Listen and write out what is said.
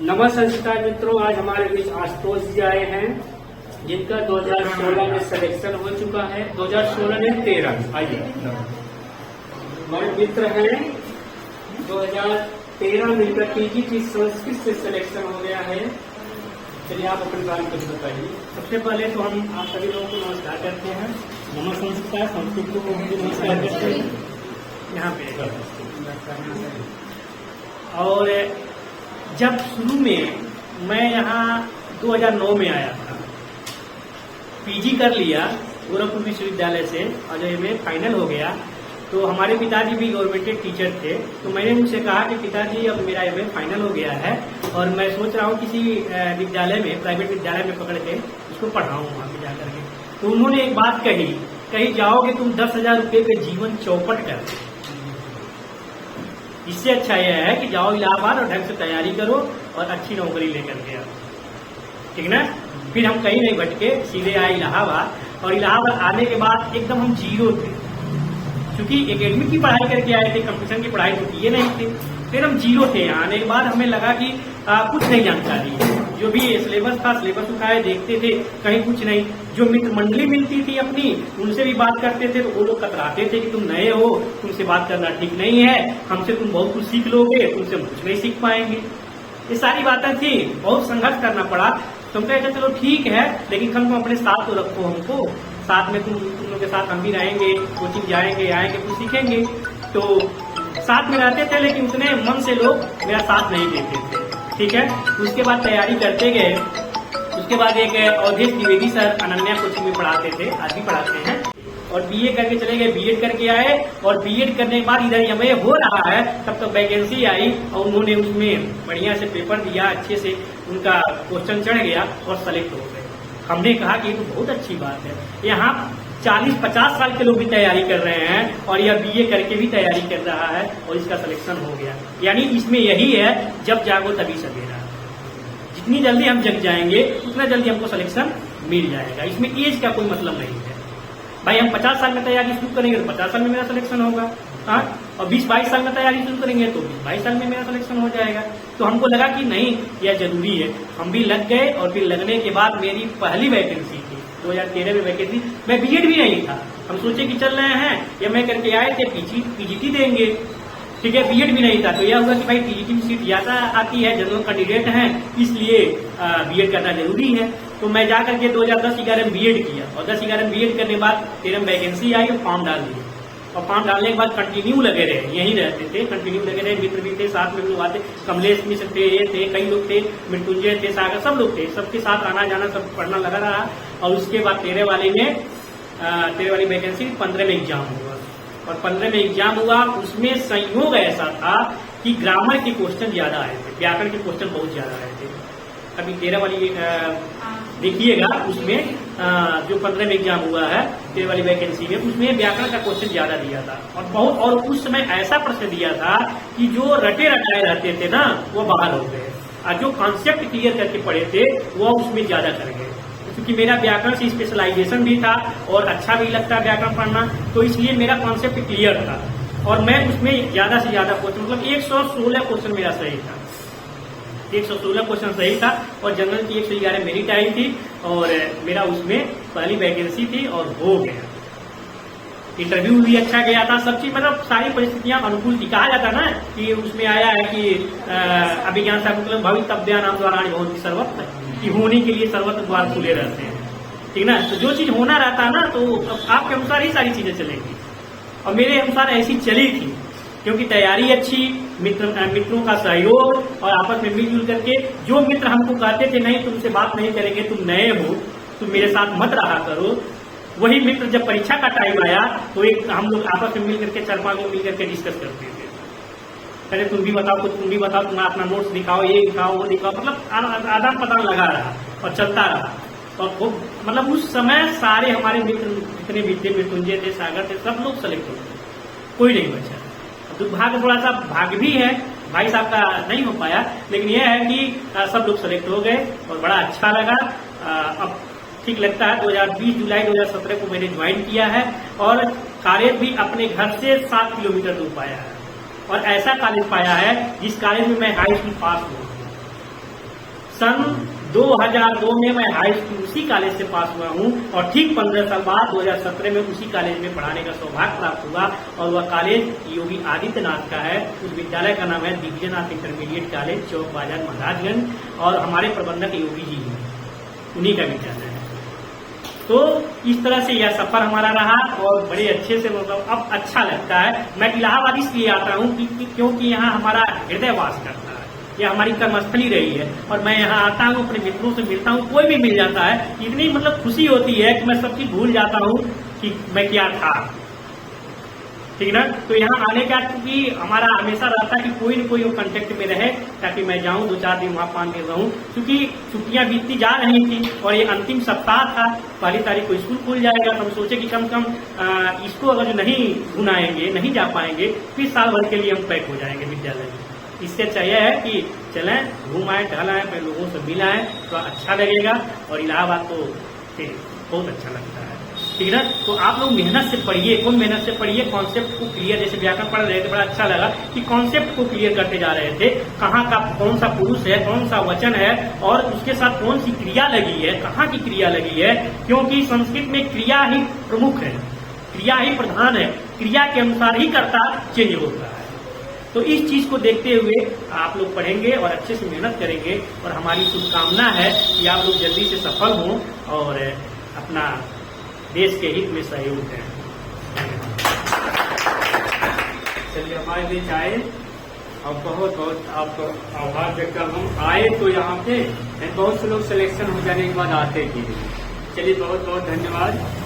नमस्कार मित्रों, आज हमारे बीच आशुतोष जी आए हैं जिनका 2016 में सिलेक्शन हो चुका है। 2016 में 13 आइए हमारे मित्र हैं। 2013 में इनका पीजीटी संस्कृत से सिलेक्शन हो गया है। चलिए आप अपने बारे में कुछ बताइए। सबसे पहले तो हम आप सभी लोगों को नमस्कार करते हैं। नमो संस्कार संस्कृत को नमस्कार करते हैं यहाँ पे। और जब शुरू में मैं यहाँ 2009 में आया था, पीजी कर लिया गोरखपुर विश्वविद्यालय से और जब में फाइनल हो गया तो हमारे पिताजी भी गवर्नमेंट टीचर थे। तो मैंने उनसे कहा कि पिताजी अब मेरा एमए फाइनल हो गया है और मैं सोच रहा हूँ किसी विद्यालय में, प्राइवेट विद्यालय में पकड़ के उसको पढ़ाऊँ वहाँ पे जाकर के। तो उन्होंने एक बात कही जाओगे तुम 10,000 रुपये पे जीवन चौपट कर, इससे अच्छा यह है कि जाओ इलाहाबाद और ढंग से तैयारी करो और अच्छी नौकरी लेकर के आओ, ठीक ना। फिर हम कहीं नहीं भटके, सीधे आए इलाहाबाद। और इलाहाबाद आने के बाद एकदम हम जीरो थे, क्योंकि एकेडमिक की पढ़ाई करके आए थे, कंप्यूटर की पढ़ाई तो किए नहीं थे। फिर हम जीरो थे। यहाँ आने के बाद हमें लगा कि कुछ नहीं जानकारी है। जो भी सिलेबस था, सिलेबस उठाए देखते थे, कहीं कुछ नहीं। जो मित्र मंडली मिलती थी अपनी, उनसे भी बात करते थे तो वो लोग कतराते थे कि तुम नए हो, तुमसे बात करना ठीक नहीं है, हमसे तुम बहुत कुछ सीख लोगे, तुमसे हम कुछ नहीं सीख पाएंगे। ये सारी बातें थी, बहुत संघर्ष करना पड़ा। तुम कहते चलो ठीक है, लेकिन कल तुम अपने साथ तो रखो हमको, साथ में तुम लोग के साथ हम भी रहेंगे, कोचिंग जाएंगे आएंगे कुछ सीखेंगे। तो साथ में रहते थे, लेकिन उतने मन से लोग मेरा साथ नहीं देते थे, ठीक है। उसके बाद तैयारी करते गए। उसके बाद एक अवधेश द्विवेदी सर अनन्या कोचिंग में पढ़ाते थे, आज भी पढ़ाते हैं। और बीए करके चले गए, बीएड करके आए। और बीएड करने के बाद इधर एमए हो रहा है, तब तक वैकेंसी आई और उन्होंने उसमें बढ़िया से पेपर दिया, अच्छे से उनका क्वेश्चन चढ़ गया और सेलेक्ट हो गए। हमने कहा कि ये तो बहुत अच्छी बात है। यहाँ 40-50 साल के लोग भी तैयारी कर रहे हैं और यह बीए करके भी तैयारी कर रहा है और इसका सिलेक्शन हो गया। यानी इसमें यही है, जब जागो तभी सवेरा। जितनी जल्दी हम जग जाएंगे उतना जल्दी हमको सिलेक्शन मिल जाएगा। इसमें एज का कोई मतलब नहीं है। भाई हम 50 साल में तैयारी शुरू करेंगे तो 50 साल में मेरा सिलेक्शन होगा, हाँ। और 20-22 साल में तैयारी शुरू करेंगे तो 20-22 साल में मेरा सिलेक्शन हो जाएगा। तो हमको लगा कि नहीं, यह जरूरी है। हम भी लग गए और फिर लगने के बाद मेरी पहली वैकेंसी थी 2013 में वैकेंसी। मैं बीएड भी नहीं था, हम सोचे कि चल रहे हैं एमए करके आए थे, पीजीटी देंगे, ठीक है। बीएड भी नहीं था। तो यह हुआ कि भाई पीजीटी में सीट ज्यादा आती है, जनरल कैंडिडेट हैं, इसलिए बीएड करना जरूरी है। तो मैं जाकर के 2010-11 में बीएड किया और 10-11 में बीएड करने के बाद 13 में वैकेंसी आई और फॉर्म डाल दिया। और फॉर्म डालने के बाद कंटिन्यू लगे रहे, यहीं रहते थे, कंटिन्यू लगे रहे। मित्र भी थे, साथ में लोग आते, कमलेश मिश्र थे, ये थे, कई लोग थे, मृत्युंजय थे, सागर, सब लोग थे। सबके साथ आना जाना, सब पढ़ना लगा रहा। और उसके बाद 13 वाली वैकेंसी 15 में एग्जाम हुआ। और 15 में एग्जाम हुआ, उसमें संयोग ऐसा था कि ग्रामर के क्वेश्चन ज्यादा आए थे, व्याकरण के क्वेश्चन बहुत ज्यादा आए थे। अभी 13 वाली देखिएगा, उसमें जो 15 में एग्जाम हुआ है 13 वाली वैकेंसी में, उसमें व्याकरण का क्वेश्चन ज्यादा दिया था और बहुत। और उस समय ऐसा प्रश्न दिया था कि जो रटे रटाए रहते थे ना, वो बाहर हो गए, और जो कॉन्सेप्ट क्लियर करके पढ़े थे वो उसमें ज्यादा कर गए। क्योंकि मेरा व्याकरण से स्पेशलाइजेशन भी था और अच्छा भी लगता है व्याकरण पढ़ना, तो इसलिए मेरा कॉन्सेप्ट क्लियर था और मैं उसमें ज्यादा से ज्यादा क्वेश्चन, मतलब 116 क्वेश्चन मेरा सही था, 116 क्वेश्चन सही था। और जनरल की 111 मेरिट आई थी और मेरा उसमें पहली वैकेंसी थी और हो गया। इंटरव्यू भी अच्छा गया था, सब चीज, मतलब सारी परिस्थितियां अनुकूल थी। कहा जाता ना कि उसमें आया है कि अभिज्ञान शाकुंतलम भवितव्या नाम द्वारा बहुत सर्वत्र, कि होने के लिए सर्वत्र द्वार खुले रहते हैं, ठीक ना। तो जो चीज होना रहता है ना, तो आपके अनुसार ही सारी चीजें चलेंगी। और मेरे अनुसार ऐसी चली थी, क्योंकि तैयारी अच्छी, मित्रों का सहयोग और आपस में मिलजुल करके। जो मित्र हमको कहते थे नहीं तुमसे बात नहीं करेंगे, तुम नए हो, तुम मेरे साथ मत रहा करो, वही मित्र जब परीक्षा का टाइम आया तो एक हम लोग आपस में मिल करके 4-5 लोग मिल करके डिस्कस करते थे। पहले तुम भी बताओ, कुछ तुम भी बताओ, तुम अपना नोट्स दिखाओ, ये दिखाओ, वो दिखाओ, मतलब आदान प्रदान लगा रहा और चलता रहा। और वो मतलब उस समय सारे हमारे मित्र जितने भी थे, मृत्युंजय थे, सागर थे, सब लोग सेलेक्ट हो गए, कोई नहीं बचा। दुर्भाग्य थोड़ा सा भाग भी है, भाई साहब का नहीं हो पाया, लेकिन यह है कि सब लोग सेलेक्ट हो गए और बड़ा अच्छा लगा। अब ठीक लगता है। 2020 जुलाई 2017 को मैंने ज्वाइन किया है और कॉलेज भी अपने घर से 7 किलोमीटर दूर पाया है। और ऐसा कॉलेज पाया है जिस कॉलेज में मैं हाई स्कूल पास हुआ, सन 2002 में मैं हाई स्कूल उसी कॉलेज से पास हुआ हूँ और ठीक 15 साल बाद 2017 में उसी कॉलेज में पढ़ाने का सौभाग्य प्राप्त हुआ और वह कॉलेज योगी आदित्यनाथ का है। उस विद्यालय का नाम है दिग्विजयनाथ इंटरमीडिएट कॉलेज, चौक बाजार, महाराजगंज, और हमारे प्रबंधक योगी जी हैं, उन्हीं का विद्यालय है। तो इस तरह से यह सफर हमारा रहा और बड़े अच्छे से मतलब अब अच्छा लगता है। मैं इलाहाबाद इसलिए आता हूँ क्योंकि यहाँ हमारा हृदय वास करता है, यह हमारी कर्मस्थली रही है और मैं यहाँ आता हूँ, अपने मित्रों से मिलता हूँ, कोई भी मिल जाता है, इतनी मतलब खुशी होती है कि मैं सब चीज भूल जाता हूँ कि मैं क्या था, ठीक ना। तो यहाँ आने का क्योंकि हमारा हमेशा रहता है कि कोई न कोई कांटेक्ट में रहे ताकि मैं जाऊँ 2-4 दिन वहाँ 5 दिन रहूँ, क्योंकि छुट्टियां बीतती जा रही थी और ये अंतिम सप्ताह था, 1 तारीख को स्कूल खुल जाएगा। तो हम सोचे कि कम से कम इसको अगर नहीं भुनाएंगे, नहीं जा पाएंगे, फिर साल भर के लिए हम पैक हो जाएंगे विद्यालय में। इससे अच्छा यह है कि चलें, घूम आए, टहल आए, अपने लोगों से मिल आए तो अच्छा लगेगा। और इलाहाबाद तो बहुत अच्छा लगता है, ठीक है ना। तो आप लोग मेहनत से पढ़िए, कौन मेहनत से पढ़िए, कॉन्सेप्ट को क्लियर, जैसे व्याकरण पढ़ रहे थे बड़ा अच्छा लगा कि कॉन्सेप्ट को क्लियर करते जा रहे थे, कहाँ का कौन सा पुरुष है, कौन सा वचन है और उसके साथ कौन सी क्रिया लगी है, कहाँ की क्रिया लगी है, क्योंकि संस्कृत में क्रिया ही प्रमुख है, क्रिया ही प्रधान है, क्रिया के अनुसार ही कर्ता चेंज होता है। तो इस चीज को देखते हुए आप लोग पढ़ेंगे और अच्छे से मेहनत करेंगे और हमारी शुभकामना है कि आप लोग जल्दी से सफल हों और अपना देश के हित में सहयोग दें। चलिए हमारे बीच आए और बहुत बहुत आपको आभार व्यक्त कर, हम आए तो यहाँ पे बहुत से लोग सिलेक्शन हो जाने के बाद आते भी। चलिए बहुत बहुत धन्यवाद।